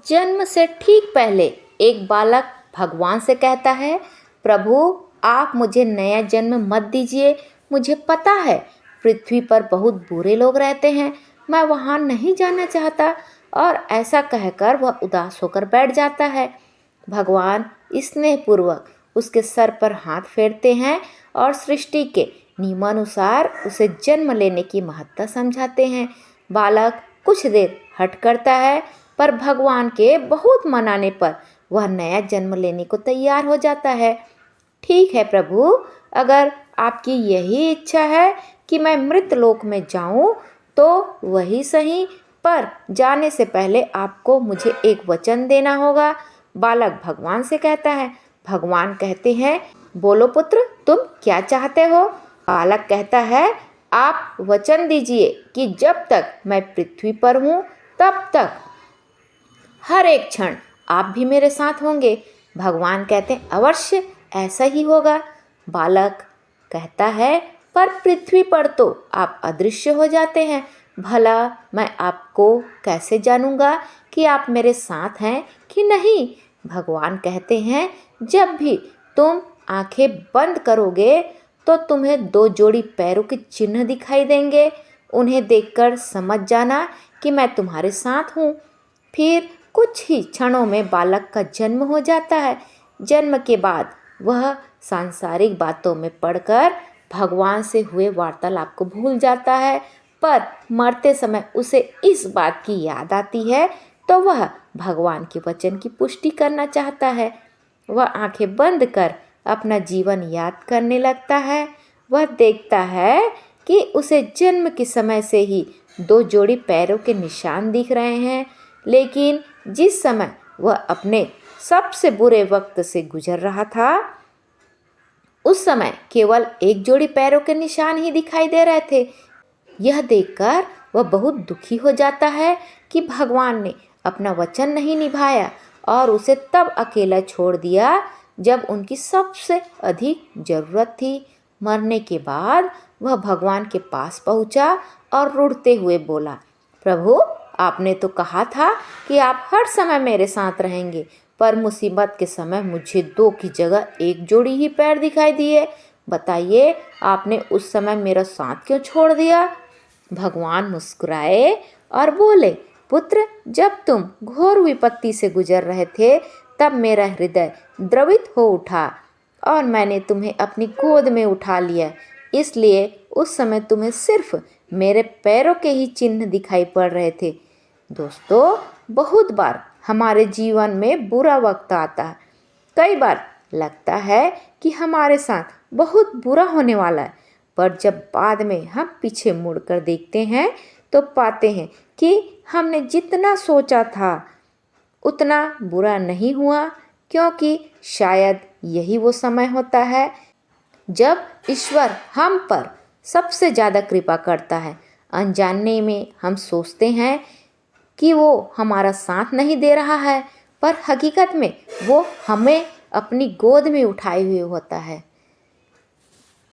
जन्म से ठीक पहले एक बालक भगवान से कहता है, प्रभु आप मुझे नया जन्म मत दीजिए। मुझे पता है पृथ्वी पर बहुत बुरे लोग रहते हैं, मैं वहाँ नहीं जाना चाहता। और ऐसा कहकर वह उदास होकर बैठ जाता है। भगवान स्नेहपूर्वक उसके सर पर हाथ फेरते हैं और सृष्टि के नियमानुसार उसे जन्म लेने की महत्ता समझाते हैं। बालक कुछ देर हठ करता है, पर भगवान के बहुत मनाने पर वह नया जन्म लेने को तैयार हो जाता है। ठीक है प्रभु, अगर आपकी यही इच्छा है कि मैं मृत लोक में जाऊं तो वही सही, पर जाने से पहले आपको मुझे एक वचन देना होगा। बालक भगवान से कहता है। भगवान कहते हैं, बोलो पुत्र, तुम क्या चाहते हो? बालक कहता है, आप वचन दीजिए कि जब तक मैं पृथ्वी पर हूँ तब तक हर एक क्षण आप भी मेरे साथ होंगे। भगवान कहते हैं, अवश्य ऐसा ही होगा। बालक कहता है, पर पृथ्वी पर तो आप अदृश्य हो जाते हैं, भला मैं आपको कैसे जानूंगा कि आप मेरे साथ हैं कि नहीं? भगवान कहते हैं, जब भी तुम आंखें बंद करोगे तो तुम्हें दो जोड़ी पैरों के चिन्ह दिखाई देंगे। उन्हें देखकर समझ जाना कि मैं तुम्हारे साथ हूँ। फिर कुछ ही क्षणों में बालक का जन्म हो जाता है। जन्म के बाद वह सांसारिक बातों में पड़कर भगवान से हुए वार्तालाप को भूल जाता है, पर मरते समय उसे इस बात की याद आती है तो वह भगवान के वचन की पुष्टि करना चाहता है। वह आंखें बंद कर अपना जीवन याद करने लगता है। वह देखता है कि उसे जन्म के समय से ही दो जोड़ी पैरों के निशान दिख रहे हैं, लेकिन जिस समय वह अपने सबसे बुरे वक्त से गुजर रहा था उस समय केवल एक जोड़ी पैरों के निशान ही दिखाई दे रहे थे। यह देखकर वह बहुत दुखी हो जाता है कि भगवान ने अपना वचन नहीं निभाया और उसे तब अकेला छोड़ दिया जब उनकी सबसे अधिक ज़रूरत थी। मरने के बाद वह भगवान के पास पहुंचा और रुड़ते हुए बोला, प्रभु आपने तो कहा था कि आप हर समय मेरे साथ रहेंगे, पर मुसीबत के समय मुझे दो की जगह एक जोड़ी ही पैर दिखाई दिए। बताइए आपने उस समय मेरा साथ क्यों छोड़ दिया? भगवान मुस्कुराए और बोले, पुत्र जब तुम घोर विपत्ति से गुजर रहे थे तब मेरा हृदय द्रवित हो उठा और मैंने तुम्हें अपनी गोद में उठा लिया। इसलिए उस समय तुम्हें सिर्फ मेरे पैरों के ही चिन्ह दिखाई पड़ रहे थे। दोस्तों, बहुत बार हमारे जीवन में बुरा वक्त आता है। कई बार लगता है कि हमारे साथ बहुत बुरा होने वाला है, पर जब बाद में हम पीछे मुड़कर देखते हैं तो पाते हैं कि हमने जितना सोचा था उतना बुरा नहीं हुआ, क्योंकि शायद यही वो समय होता है जब ईश्वर हम पर सबसे ज़्यादा कृपा करता है। अनजाने में हम सोचते हैं कि वो हमारा साथ नहीं दे रहा है, पर हकीकत में वो हमें अपनी गोद में उठाए हुए होता है।